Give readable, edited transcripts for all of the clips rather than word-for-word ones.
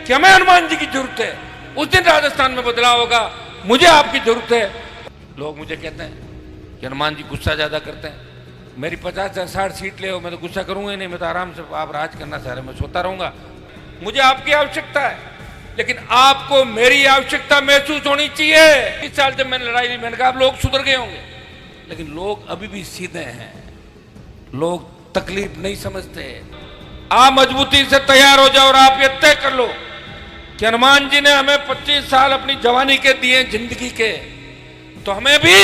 कि हमें हनुमान जी की जरूरत है। उस दिन राजस्थान में बदलाव होगा। मुझे आपकी जरूरत है। लोग मुझे कहते हैं कि हनुमान जी गुस्सा ज्यादा करते हैं। मेरी 50 या 60 सीट ले हो, मैं तो गुस्सा करूंगा ही नहीं। मैं तो आराम से आप राज करना चाह रहे, मैं सोता रहूंगा। मुझे आपकी आवश्यकता है, लेकिन आपको मेरी आवश्यकता महसूस होनी चाहिए। इस साल जब मैंने लड़ाई ली, मैंने कहा आप लोग सुधर गए होंगे, लेकिन लोग अभी भी सीधे हैं। लोग तकलीफ नहीं समझते। आप मजबूती से तैयार हो जाओ और आप ये तय कर लो कि हनुमान जी ने हमें 25 साल अपनी जवानी के दिए जिंदगी के, तो हमें भी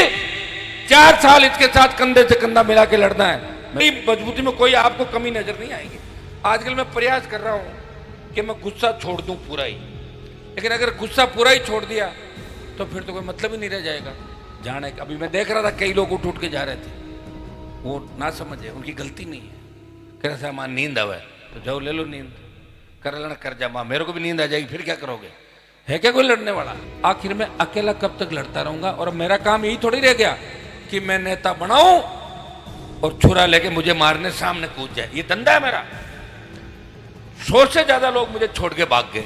4 साल इसके साथ कंधे से कंधा मिला के लड़ना है। मेरी मजबूती में कोई आपको कमी नजर नहीं आएगी। आजकल मैं प्रयास कर रहा हूं कि मैं गुस्सा छोड़ दूं पूरा ही, लेकिन अगर गुस्सा पूरा ही छोड़ दिया तो फिर तो कोई मतलब ही नहीं रह जाएगा। जाने अभी मैं देख रहा था कई लोग उठ के जा रहे थे, वो ना समझे, उनकी गलती नहीं है। कह रहे मां नींद आवे तो जाओ ले लो नींद, कर लेना कर जा मां, मेरे को भी नींद आ जाएगी, फिर क्या करोगे? है क्या कोई लड़ने वाला? आखिर में अकेला कब तक लड़ता रहूंगा? और मेरा काम यही थोड़ी रह गया कि मैं नेता बनाऊं और छुरा लेके मुझे मारने सामने कूद जाए। ये धंधा है मेरा। 100 से ज्यादा लोग मुझे छोड़ के भाग गए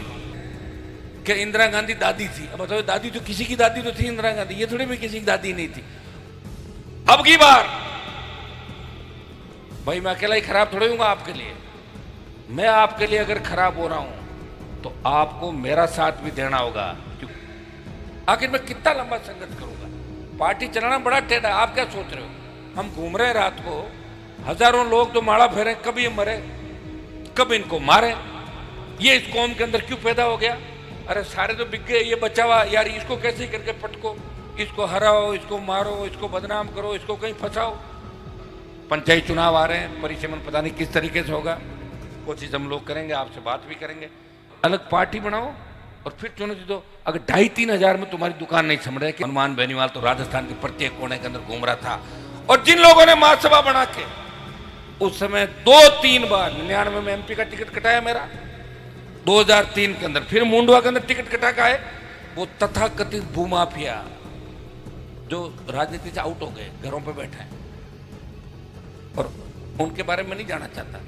कि इंदिरा गांधी दादी थी। अब बताओ, दादी तो किसी की दादी तो थी इंदिरा गांधी, ये थोड़ी भी किसी की दादी नहीं थी। अब की बार भाई मैं अकेला ही खराब थोड़ी हूंगा आपके लिए। मैं आपके लिए अगर खराब हो रहा हूं तो आपको मेरा साथ भी देना होगा। आखिर मैं कितना लंबा संघर्ष करूंगा? पार्टी चलाना बड़ा टेढ़ा है। आप क्या सोच रहे हो? हम घूम रहे रात को, हजारों लोग तो माड़ा फेरे, कभी मरे कब इनको मारे। ये इस कौम के अंदर क्यों पैदा हो गया? अरे सारे तो बिक गए, ये बचा हुआ यार, इसको कैसे करके पटको, इसको हराओ, इसको मारो, इसको बदनाम करो, इसको कहीं फंसाओ। पंचायत चुनाव आ रहे हैं, परिसीमन पता नहीं किस तरीके से होगा। कोशिश हम लोग करेंगे, आपसे बात भी करेंगे। अलग पार्टी बनाओ और फिर चुनौती दो। अगर 2,5-3 हजार में तुम्हारी दुकान नहीं समझ रहे कि हनुमान बेनीवाल तो राजस्थान के प्रत्येक कोने के अंदर घूम रहा था, और जिन लोगों ने महासभा बना के उस समय 2-3 बार 99 में MP का टिकट कटाया मेरा, 2003 के अंदर फिर मुंडवा के अंदर टिकट कटा का है, वो तथाकथित भूमाफिया जो राजनीति से आउट हो गए, घरों पे बैठे हैं, और उनके बारे में नहीं जाना चाहता।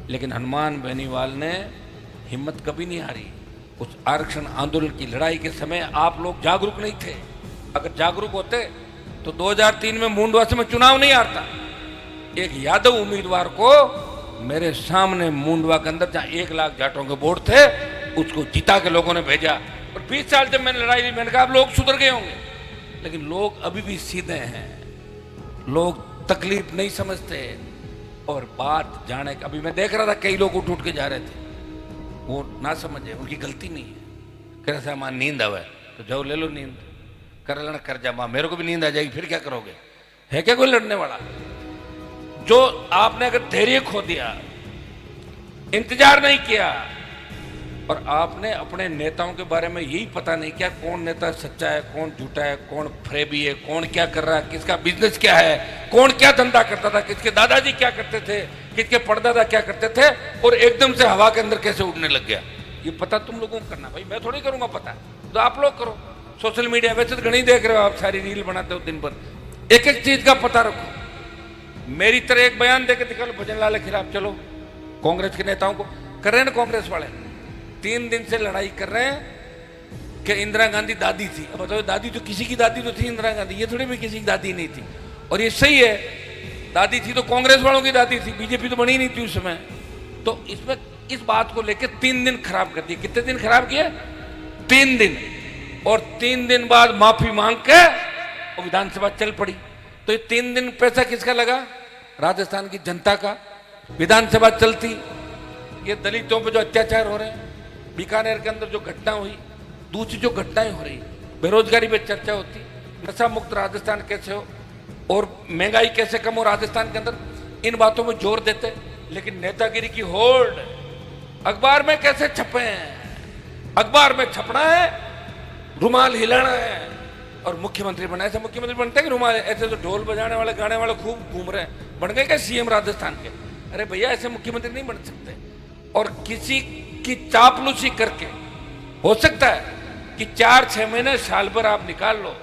लेकिन हनुमान बेनीवाल ने हिम्मत कभी नहीं हारी। उस आरक्षण आंदोलन की लड़ाई के समय आप लोग जागरूक नहीं थे। अगर जागरूक होते तो 2003 में मुंडवा से मैं चुनाव नहीं हारता। एक यादव उम्मीदवार को मेरे सामने मुंडवा के अंदर जहां 1 लाख जाटों के वोट थे, उसको जिता के लोगों ने भेजा। और 20 साल जब मैंने लड़ाई ली, मैंने कहा आप लोग सुधर गए होंगे, लेकिन लोग अभी भी सीधे हैं। लोग तकलीफ नहीं समझते। और बात जाने अभी मैं देख रहा था कई लोग उठ के जा रहे थे, वो ना समझे, उनकी गलती नहीं है। कह रहे मां नींद आवे तो जाओ ले लो नींद, कर लेना कर जा मां, मेरे को भी नींद आ जाएगी, फिर क्या करोगे? है क्या कोई लड़ने वाला? जो आपने अगर धैर्य खो दिया, इंतजार नहीं किया, और आपने अपने नेताओं के बारे में यही पता नहीं किया कौन नेता सच्चा है, कौन झूठा है, कौन फरेबी है, कौन क्या कर रहा है, किसका बिजनेस क्या है, कौन क्या धंधा करता था, किसके दादाजी क्या करते थे, किसके परदादा क्या करते थे, और एकदम से हवा के अंदर कैसे उड़ने लग गया, ये पता तुम लोगों को करना। भाई मैं थोड़ी करूंगा पता, तो आप लोग करो। सोशल मीडिया वैसे तो घनी देख रहे हो आप, सारी रील बनाते हो दिन भर, एक एक चीज का पता रखो। मेरी तरह एक बयान देकर दिखा लो, भजन लाल के खिलाफ चलो। कांग्रेस के नेताओं को कर रहे हैं ना, कांग्रेस वाले 3 दिन से लड़ाई कर रहे हैं कि इंदिरा गांधी दादी थी। अब बताओ, दादी तो किसी की दादी तो थी इंदिरा गांधी, ये थोड़ी भी किसी की दादी नहीं थी। और ये सही है, दादी थी तो कांग्रेस वालों की दादी थी, बीजेपी तो बनी नहीं थी उस समय। तो इसमें इस बात को लेकर 3 दिन खराब कर दिए। कितने दिन खराब किए? 3 दिन। और 3 दिन बाद माफी मांग के और विधानसभा चल पड़ी। तो ये 3 दिन पैसा किसका लगा? राजस्थान की जनता का। विधानसभा चलती, ये दलितों पे जो अत्याचार हो रहे हैं, बीकानेर के अंदर जो घटना हुई, दूसरी जो घटनाएं हो रही, बेरोजगारी पे चर्चा होती, नशा मुक्त राजस्थान कैसे हो और महंगाई कैसे कम हो राजस्थान के अंदर, इन बातों में जोर देते। लेकिन नेतागिरी की होड़ अखबार में कैसे छपे हैं? अखबार में छपना है, रुमाल हिलाना है और मुख्यमंत्री बनना है। ऐसे मुख्यमंत्री बनते हैं कि रुमाल, ऐसे तो ढोल बजाने वाले गाने वाले खूब घूम रहे हैं, बन गए क्या CM राजस्थान के? अरे भैया ऐसे मुख्यमंत्री नहीं बन सकते। और किसी की चापलूसी करके हो सकता है कि 4-6 महीने साल भर आप निकाल लो,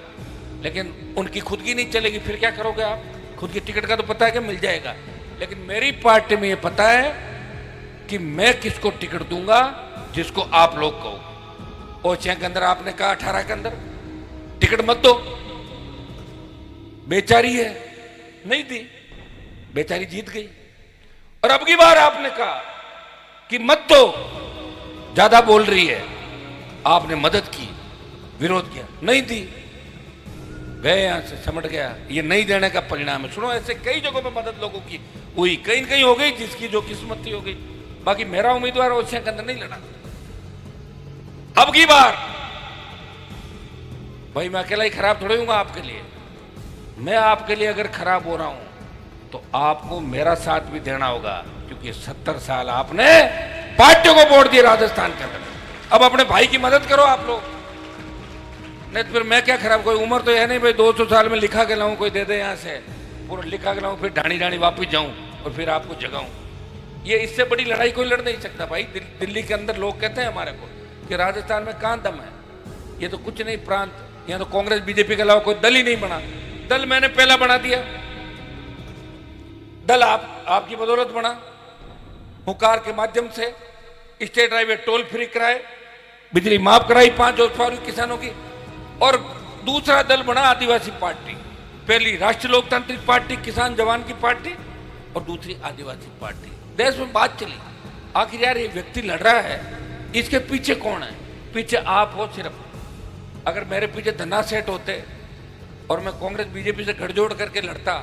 लेकिन उनकी खुद की नहीं चलेगी, फिर क्या करोगे आप? खुद की टिकट का तो पता है कि मिल जाएगा, लेकिन मेरी पार्टी में ये पता है कि मैं किसको टिकट दूंगा जिसको आप लोग कहो। ओछिया के अंदर आपने कहा 18 के अंदर टिकट मत दो, बेचारी है, नहीं दी, बेचारी जीत गई। और अब की बार आपने कहा कि मत दो, ज्यादा बोल रही है, आपने मदद की, विरोध किया, नहीं दी, गए यहां से, समझ गया। ये नहीं देने का परिणाम है। सुनो, ऐसे कई जगहों पे मदद लोगों की हुई, कहीं कहीं हो गई, जिसकी जो किस्मत थी हो गई। बाकी मेरा उम्मीदवार ओछिया के अंदर नहीं लड़ा। अब की बार भाई मैं अकेला ही खराब थोड़ी हूंगा आपके लिए। मैं आपके लिए अगर खराब हो रहा हूं तो आपको मेरा साथ भी देना होगा, क्योंकि 70 साल आपने पार्टियों को वोट दिए राजस्थान के अंदर। अब अपने भाई की मदद करो आप लोग, नहीं तो फिर मैं क्या खराब, कोई उम्र तो है नहीं भाई 200 साल में लिखा के लाऊं, कोई दे दे यहां से पूरा लिखा के लाऊं, फिर ढाणी ढाणी वापिस जाऊं और फिर आपको जगाऊं। ये इससे बड़ी लड़ाई कोई लड़ नहीं सकता भाई। दिल्ली के अंदर लोग कहते हैं हमारे को कि राजस्थान में कहां दम है, ये तो कुछ नहीं प्रांत, यहां तो कांग्रेस बीजेपी के अलावा कोई दल ही नहीं बना। दल मैंने पहला बना दिया, दल आपकी बदौलत बना। हुकार के माध्यम से स्टेट हाईवे टोल फ्री कराए, बिजली माफ कराई 5 horsepower किसानों की। और दूसरा दल बना आदिवासी पार्टी, पहली राष्ट्रीय लोकतांत्रिक पार्टी किसान जवान की पार्टी और दूसरी आदिवासी पार्टी। देश में बात चली, आखिर यार ये व्यक्ति लड़ रहा है, इसके पीछे कौन है? पीछे आप हो सिर्फ। अगर मेरे पीछे धन्ना सेठ होते और मैं कांग्रेस बीजेपी से गठजोड़ करके लड़ता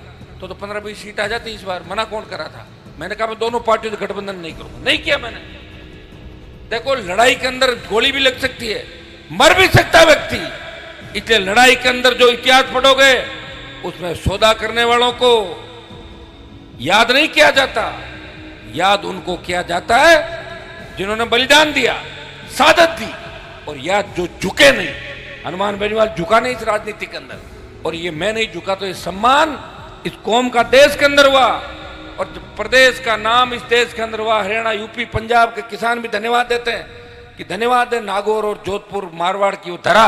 तो 15-20 सीट आ जाती इस बार। मना कौन करा था? मैंने कहा मैं दोनों पार्टियों से गठबंधन नहीं करूंगा, नहीं किया मैंने। देखो, लड़ाई के अंदर गोली भी लग सकती है, मर भी सकता है व्यक्ति, इसलिए लड़ाई के अंदर जो इतिहास पढ़ोगे उसमें सौदा करने वालों को याद नहीं किया जाता, याद उनको किया जाता है जिन्होंने बलिदान दिया, सादत दी, और याद जो झुके नहीं। हनुमान बेनीवाल झुका नहीं इस राजनीति के अंदर, और ये मैं नहीं झुका तो ये सम्मान इस कौम का देश के अंदर हुआ और प्रदेश का नाम इस देश के अंदर हुआ। हरियाणा, यूपी, पंजाब के किसान भी धन्यवाद देते हैं कि धन्यवाद है नागौर और जोधपुर मारवाड़ की वो धरा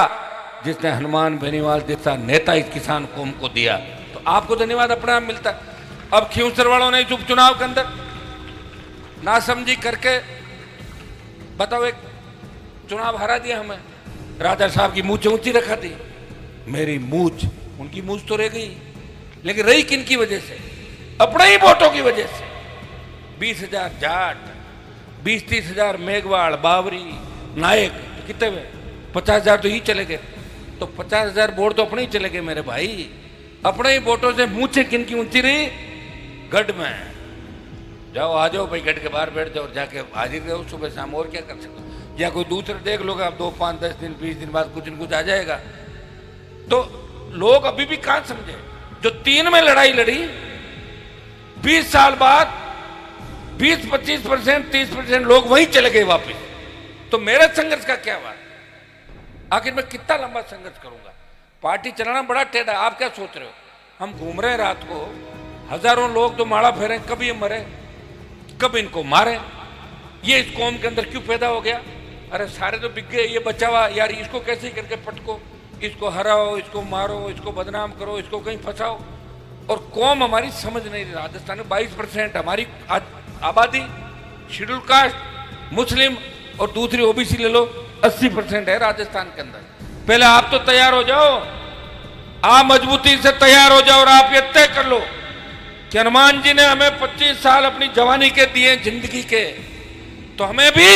जिसने हनुमान बेनीवाल जैसा नेता इस किसान कौम को दिया। तो आपको धन्यवाद अपने आप मिलता है। अब खियूसर वालों ने इस उपचुनाव के अंदर नासमझी करके बताओ एक चुनाव हरा दिया हमें। राजा साहब की मूंछ ऊंची रखा दी, मेरी मूंछ, उनकी मूंछ तो रह गई, लेकिन रही किन की वजह से? अपने ही वोटों की वजह से। 20,000 जाट, 20-30 हजार मेघवाड़, बावरी, नायक, तो कितने हुए? 50,000 तो ही चले गए। तो 50,000 वोट तो अपने ही चले गए मेरे भाई। अपने ही वोटों से मूंछें किन की ऊंची रही? गढ़ में जाओ, आ जाओ भाई, गढ़ के बाहर बैठ जाओ, जाके हाजिर रहो सुबह शाम, और क्या कर सकते हो? या कोई दूसरे देख लोगे आप, 2, 5, 10 दिन 20 दिन बाद कुछ न कुछ आ जाएगा। तो लोग अभी भी कहां समझे? जो 3 में लड़ाई लड़ी, 20 साल बाद 20-25%, 30% लोग वहीं चले गए वापस। तो मेरे संघर्ष का क्या हुआ? आखिर मैं कितना लंबा संघर्ष करूंगा? पार्टी चलाना बड़ा टेढ़ा है। आप क्या सोच रहे हो? हम घूम रहे हैं रात को, हजारों लोग तो माड़ा फेरे, कब ये मरे कब इनको मारे। ये इस कौम के अंदर क्यों पैदा हो गया? अरे सारे तो बिक गए, ये बचा हुआ यार, इसको कैसे करके पटको, इसको हराओ, इसको मारो, इसको बदनाम करो, इसको कहीं फंसाओ। और कौम हमारी समझ नहीं रही। राजस्थान में 22% हमारी आबादी शेड्यूल कास्ट, मुस्लिम, और दूसरी ओबीसी ले लो 80% है राजस्थान के अंदर। पहले आप तो तैयार हो जाओ, आप मजबूती से तैयार हो जाओ और आप ये तय कर लो कि हनुमान जी ने हमें 25 साल अपनी जवानी के दिए जिंदगी के, तो हमें भी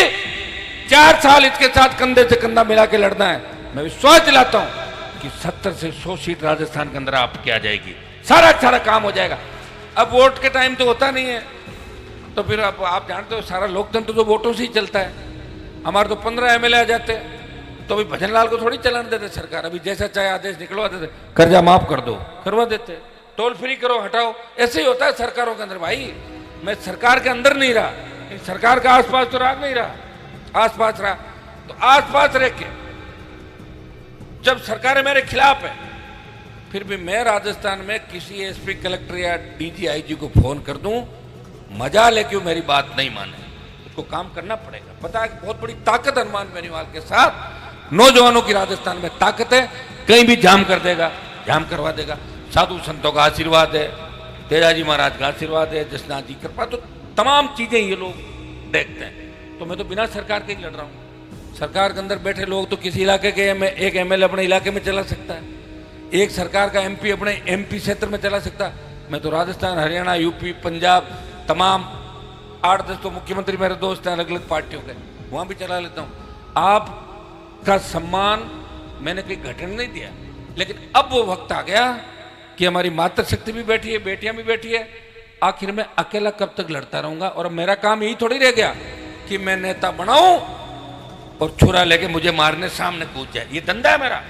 4 साल इसके साथ कंधे से कंधा मिला के लड़ना है। मैं विश्वास दिलाता हूं कि 70 से 100 सीट राजस्थान के अंदर आपकी आ जाएगी, सारा काम हो जाएगा। अब वोट के टाइम तो होता नहीं है, तो फिर आप जानते हो सारा लोकतंत्र तो वोटों से ही चलता है। हमारे तो 15 एमएलए आ जाते, तो अभी भजन लाल को थोड़ी चलाने देते सरकार। अभी जैसा चाहे आदेश निकलवा देते, कर्जा माफ कर दो, करवा देते, टोल फ्री करो, हटाओ। ऐसे ही होता है सरकारों के अंदर भाई। मैं सरकार के अंदर नहीं रहा, सरकार के आसपास तो राज नहीं रहा, आसपास रहा। तो आसपास रह के जब सरकारें मेरे खिलाफ है, फिर भी मैं राजस्थान में किसी एसपी, कलेक्टर या डीजी, आईजी को फोन कर दूं, मजा ले क्यों मेरी बात नहीं माने, उसको काम करना पड़ेगा। पता है बहुत बड़ी ताकत हनुमान बेनीवाल के साथ, नौजवानों की राजस्थान में ताकत है, कहीं भी जाम कर देगा, जाम करवा देगा। साधु संतों का आशीर्वाद है, तेजाजी महाराज का आशीर्वाद है, जसनाथ जी कृपा, तो तमाम चीजें ये लोग देखते हैं। तो मैं तो बिना सरकार के ही लड़ रहा हूँ। सरकार के अंदर बैठे लोग तो किसी इलाके के एक एमएलए अपने इलाके में चला सकता है, एक सरकार का एमपी अपने एमपी क्षेत्र में चला सकता है। मैं तो राजस्थान, हरियाणा, यूपी, पंजाब, तमाम 8-10 तो मुख्यमंत्री मेरे दोस्त हैं अलग अलग पार्टियों के, वहां भी चला लेता हूं। आपका सम्मान मैंने कोई घटने नहीं दिया, लेकिन अब वो वक्त आ गया कि हमारी मातृशक्ति भी बैठी है, बेटियां भी बैठी है। आखिर मैं अकेला कब तक लड़ता रहूंगा? और अब मेरा काम यही थोड़ी रह गया कि मैं नेता बनाऊं और छुरा लेके मुझे मारने सामने कूद जाए। ये धंधा है मेरा।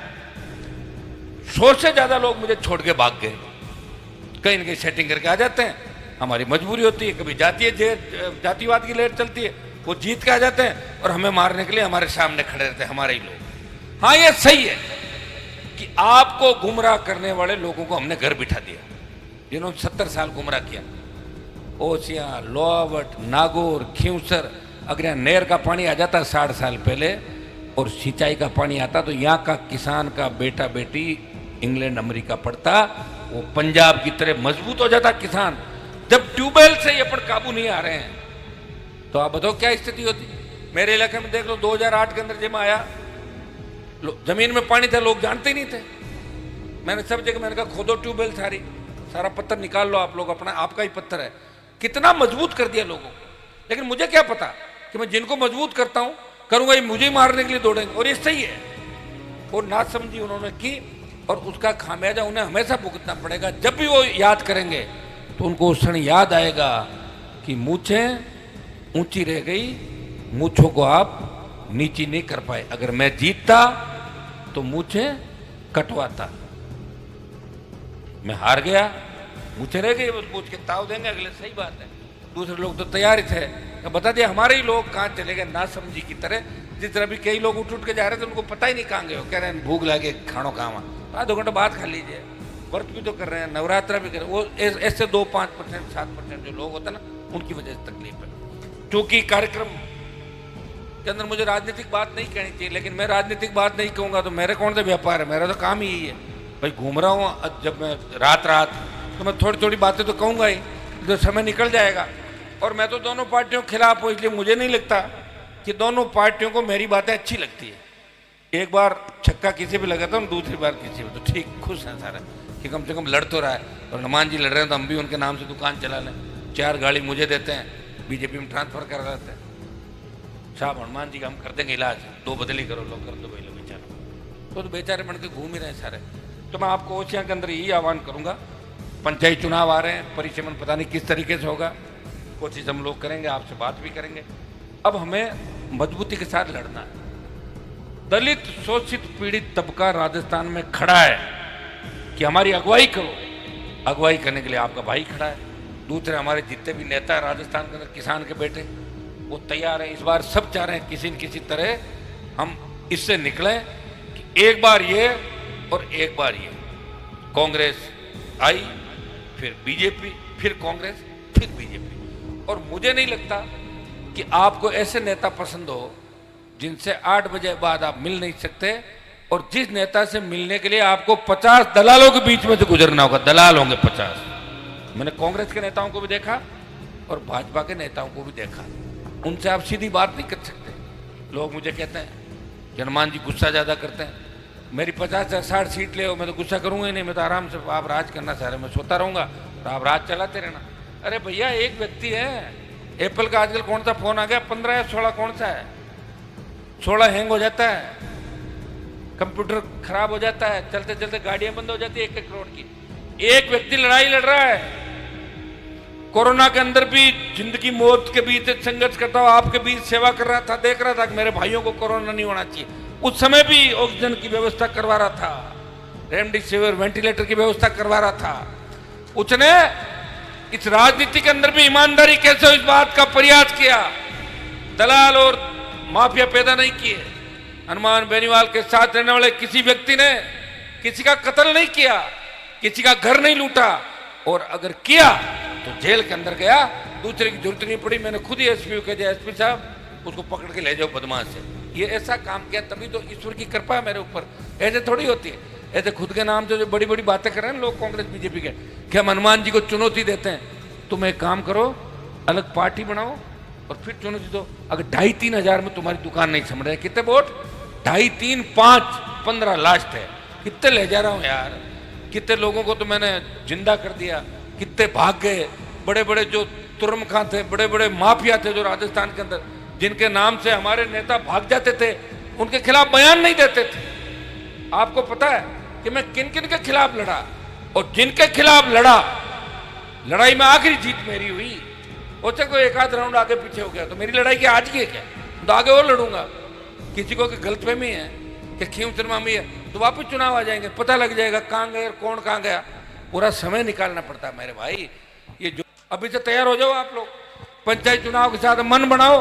100 से ज्यादा लोग मुझे छोड़ के भाग गए, कहीं ना कहीं सेटिंग करके आ जाते हैं। हमारी मजबूरी होती है, कभी जातिवाद की लहर चलती है, वो जीत के आ जाते हैं और हमें मारने के लिए हमारे सामने खड़े रहते हैं हमारे ही लोग। हाँ, ये सही है कि आपको गुमराह करने वाले लोगों को हमने घर बिठा दिया, जिन्होंने 70 साल गुमराह किया। ओसिया, लोहावट, नागौर, खींवसर, अगर यहाँ नहर का पानी आ जाता 60 साल पहले और सिंचाई का पानी आता तो यहाँ का किसान का बेटा बेटी इंग्लैंड अमेरिका पढ़ता, वो पंजाब की तरह मजबूत हो जाता किसान। जब ट्यूबवेल से ये पर काबू नहीं आ रहे हैं तो आप बताओ क्या स्थिति होती। मेरे इलाके में देख लो, 2008 के अंदर जब आया, जमीन में पानी था, लोग जानते ही नहीं थे। मैंने सब जगह मैंने कहा खोदो ट्यूबवेल, सारा पत्थर निकाल लो आप लोग, अपना आपका ही पत्थर है। कितना मजबूत कर दिया लोगों को। लेकिन मुझे क्या पता कि मैं जिनको मजबूत करता हूं करूंगा, ये मुझे ही मारने के लिए दौड़ेंगे। और ये सही है, और ना समझी उन्होंने की, और उसका खामियाजा उन्हें हमेशा भुगतना पड़ेगा। जब भी वो याद करेंगे तो उनको उस क्षण याद आएगा कि मूछें ऊंची रह गई, मूछों को आप नीची नहीं कर पाए। अगर मैं जीतता तो मूछें कटवाता, मैं हार गया, मूछें रह गई, बस पूछ के ताव देंगे अगले। सही बात है, दूसरे लोग तो तैयार ही थे। बता दिया हमारे ही लोग कहाँ चले गए, ना समझी की तरह। जिस तरह भी कई लोग उठ के जा रहे थे, उनको पता ही नहीं कहाँ गए, कह रहे हैं भूख लगे, खानो कहाँ, 2 घंटे बाद खा लीजिए। व्रत भी तो कर रहे हैं, नवरात्रा भी कर रहे हैं। वो ऐसे 2-5%, 7% जो लोग होते हैं ना, उनकी वजह से तकलीफ है। क्योंकि कार्यक्रम के अंदर मुझे राजनीतिक बात नहीं कहनी चाहिए, लेकिन मैं राजनीतिक बात नहीं कहूँगा तो मेरे कौन सा व्यापार है? मेरा तो काम ही यही है भाई। घूम रहा हूँ, जब मैं रात तो मैं थोड़ी थोड़ी बातें तो कहूँगा ही, जो समय निकल जाएगा। और मैं तो दोनों पार्टियों के खिलाफ हूँ, इसलिए मुझे नहीं लगता कि दोनों पार्टियों को मेरी बातें अच्छी लगती है। एक बार छक्का किसी भी लगाता हूँ, दूसरी बार किसी भी, तो ठीक खुश हैं सारा कि कम से कम लड़ तो रहा है। और हनुमान जी लड़ रहे हैं तो हम भी उनके नाम से दुकान चला लें। 4 गाड़ी मुझे देते हैं, बीजेपी में ट्रांसफर कर देते हैं। साहब हनुमान जी का हम कर देंगे इलाज, 2 बदली करो, लोग कर दो भाई, लोग बेचारे तो बेचारे बन के घूम ही रहे हैं सारे। तो मैं आपको ओसिया के अंदर यही आह्वान करूंगा, पंचायत चुनाव आ रहे हैं, परिचमन पता नहीं किस तरीके से होगा, कोशिश हम लोग करेंगे, आपसे बात भी करेंगे। अब हमें मजबूती के साथ लड़ना है। दलित शोषित पीड़ित तबका राजस्थान में खड़ा है कि हमारी अगुवाई करो। अगुवाई करने के लिए आपका भाई खड़ा है, दूसरे हमारे जितने भी नेता है राजस्थान के अंदर, किसान के बेटे, वो तैयार हैं। इस बार सब चाह रहे हैं किसी न किसी तरह हम इससे निकलें कि एक बार ये और एक बार ये। कांग्रेस आई, फिर बीजेपी, फिर कांग्रेस, फिर बीजेपी। और मुझे नहीं लगता कि आपको ऐसे नेता पसंद हो जिनसे 8 बजे बाद आप मिल नहीं सकते, और जिस नेता से मिलने के लिए आपको 50 दलालों के बीच में से गुजरना होगा। दलाल होंगे 50। मैंने कांग्रेस के नेताओं को भी देखा और भाजपा के नेताओं को भी देखा, उनसे आप सीधी बात नहीं कर सकते। लोग मुझे कहते हैं कि हनुमान जी गुस्सा ज़्यादा करते हैं। मेरी 50 या 60 सीट ले हो, मैं तो गुस्सा करूंगा ही नहीं। मैं तो आराम से, आप राज करना चाह रहे, मैं सोता रहूंगा तो आप राज चलाते रहना। अरे भैया, एक व्यक्ति है, एप्पल का आजकल कौन सा फोन आ गया, 15 या 16, कौन सा है, 16 हैंग हो जाता है, कंप्यूटर खराब हो जाता है, चलते चलते गाड़ियां बंद हो जाती है 1-1 करोड़ की। एक व्यक्ति लड़ाई लड़ रहा है। कोरोना के अंदर भी जिंदगी मौत के बीच संघर्ष करता हुआ आपके बीच सेवा कर रहा था, देख रहा था कि मेरे भाइयों को कोरोना नहीं होना चाहिए। उस समय भी ऑक्सीजन की व्यवस्था करवा रहा था, रेमडेसिविर वेंटिलेटर की व्यवस्था करवा रहा था। उसने इस राजनीति के अंदर भी ईमानदारी कैसे हो, इस बात का प्रयास किया। दलाल और माफिया पैदा नहीं किए। हनुमान बेनीवाल के साथ रहने वाले किसी व्यक्ति ने किसी का कत्ल नहीं किया, किसी का घर नहीं लूटा, और अगर किया तो जेल के अंदर गया। दूसरे की जरूरत नहीं पड़ी। मैंने खुद ही एसपी को कह दिया, एसपी साहब उसको पकड़ के ले जाओ बदमाश से। ये ऐसा काम किया, तभी तो ईश्वर की कृपा है मेरे ऊपर। ऐसे थोड़ी होती है, ऐसे खुद के नाम से जो बड़ी बड़ी बातें कर रहे हैं लोग कांग्रेस बीजेपी के, कि हम हनुमान जी को चुनौती देते हैं। तुम एक काम करो, अलग पार्टी बनाओ और फिर चुनौती दो। अगर 2,500-3 हजार में तुम्हारी दुकान नहीं समझ रहे, कितने वोट? 2.5, 3, 5, 15 लास्ट है। कितने ले जा रहा हूं यार, कितने लोगों को तो मैंने जिंदा कर दिया, कितने भाग गए। बड़े बड़े जो तुर्मखां थे, बड़े बड़े माफिया थे जो राजस्थान के अंदर, जिनके नाम से हमारे नेता भाग जाते थे, उनके खिलाफ बयान नहीं देते थे। आपको पता है कि मैं किन किन के खिलाफ लड़ा, और जिनके खिलाफ लड़ा, लड़ाई में आखिरी जीत मेरी हुई। हो सके कोई एक आध राउंड आगे पीछे हो गया तो मेरी लड़ाई की आज की है क्या? तो आगे और लड़ूंगा। किसी को गलतफहमी है कि खीम शर्मा में है तो वापस चुनाव आ जाएंगे, पता लग जाएगा कहां गए और कौन कहां गया। पूरा समय निकालना पड़ता है मेरे भाई। ये जो अभी से तैयार हो जाओ आप लोग, पंचायत चुनाव के साथ मन बनाओ,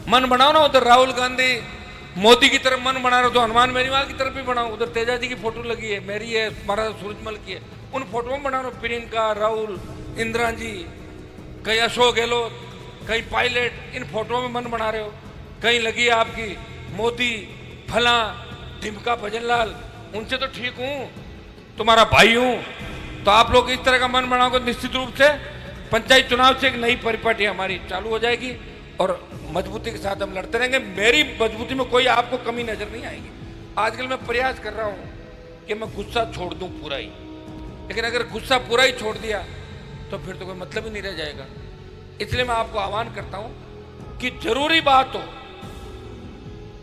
मन बनाओ ना। उधर राहुल गांधी मोदी की तरफ मन बना रहे हो तो हनुमान बेनीवाल की तरफ भी बनाओ। उधर तेजा जी की फोटो लगी है, मेरी है, महाराजा सूरजमल की है, उन फोटो में बना रहे हो। प्रियंका, राहुल, इंदिरा जी, कहीं अशोक गहलोत, कहीं पायलट, इन फोटो में मन बना रहे हो। कहीं लगी आपकी मोदी, फला, ढिमका, भजनलाल, उनसे तो ठीक हूं, तुम्हारा भाई हूं। तो आप लोग इस तरह का मन बनाओगे, निश्चित रूप से पंचायत चुनाव से एक नई परिपाटी हमारी चालू हो जाएगी और मजबूती के साथ हम लड़ते रहेंगे। मेरी मजबूती में कोई आपको कमी नजर नहीं आएगी। आजकल मैं प्रयास कर रहा हूं कि मैं गुस्सा छोड़ दूं पूरा ही, लेकिन अगर गुस्सा पूरा ही छोड़ दिया तो फिर तो कोई मतलब ही नहीं रह जाएगा। इसलिए मैं आपको आह्वान करता हूं कि जरूरी बात हो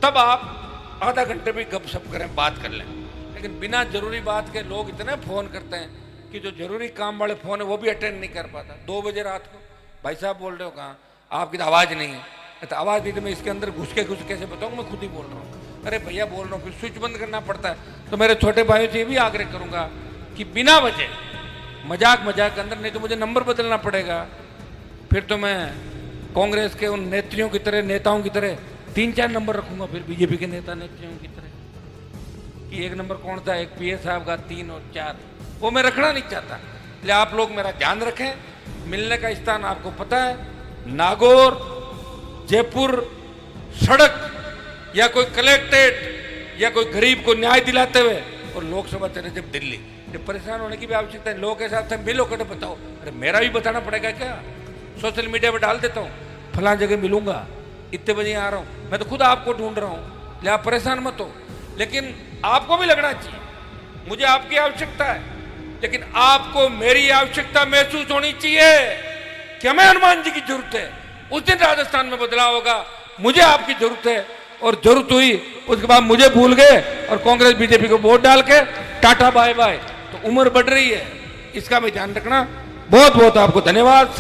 तब आप आधा घंटे भी गपशप करें, बात कर लें, लेकिन बिना जरूरी बात के लोग इतने फोन करते हैं कि जो जरूरी काम वाले फोन है वो भी अटेंड नहीं कर पाता। 2 बजे रात को भाई साहब बोल रहे हो कहाँ, आपकी तो आवाज़ नहीं है। तो आवाज़ नहीं तो मैं इसके अंदर घुस के कैसे बताऊँ, मैं खुद ही बोल रहा हूँ। अरे भैया बोल रहा हूँ, फिर स्विच बंद करना पड़ता है। तो मेरे छोटे भाइयों से ये भी आग्रह करूँगा कि बिना वजह मजाक के अंदर, नहीं तो मुझे नंबर बदलना पड़ेगा। फिर तो मैं कांग्रेस के उन नेताओं की तरह 3-4 नंबर रखूंगा, फिर बीजेपी के नेता नेताओं की तरह कि एक नंबर कौन था, एक पीए साहब का, 3 और 4, वो मैं रखना नहीं चाहता। इसलिए आप लोग मेरा ध्यान रखें। मिलने का स्थान आपको पता है, नागौर, जयपुर सड़क, या कोई कलेक्ट्रेट, या कोई गरीब को न्याय दिलाते हुए, और लोकसभा चले जब दिल्ली। ये परेशान होने की भी आवश्यकता है। लोगों के साथ मिलो कटे बताओ। अरे मेरा भी बताना पड़ेगा क्या? सोशल मीडिया पर डाल देता हूँ, फलां जगह मिलूंगा, इतने बजे आ रहा हूँ। मैं तो खुद आपको ढूंढ रहा हूँ, ले आप परेशान मत हो। लेकिन आपको भी लगना चाहिए, मुझे आपकी आवश्यकता है, लेकिन आपको मेरी आवश्यकता महसूस होनी चाहिए कि हमें हनुमान जी की जरूरत है। उस दिन राजस्थान में बदलाव होगा, मुझे आपकी जरूरत है। और जरूरत हुई उसके बाद मुझे भूल गए और कांग्रेस बीजेपी को वोट डाल के टाटा बाय बाय, तो उम्र बढ़ रही है। इसका भी ध्यान रखना। बहुत बहुत आपको धन्यवाद।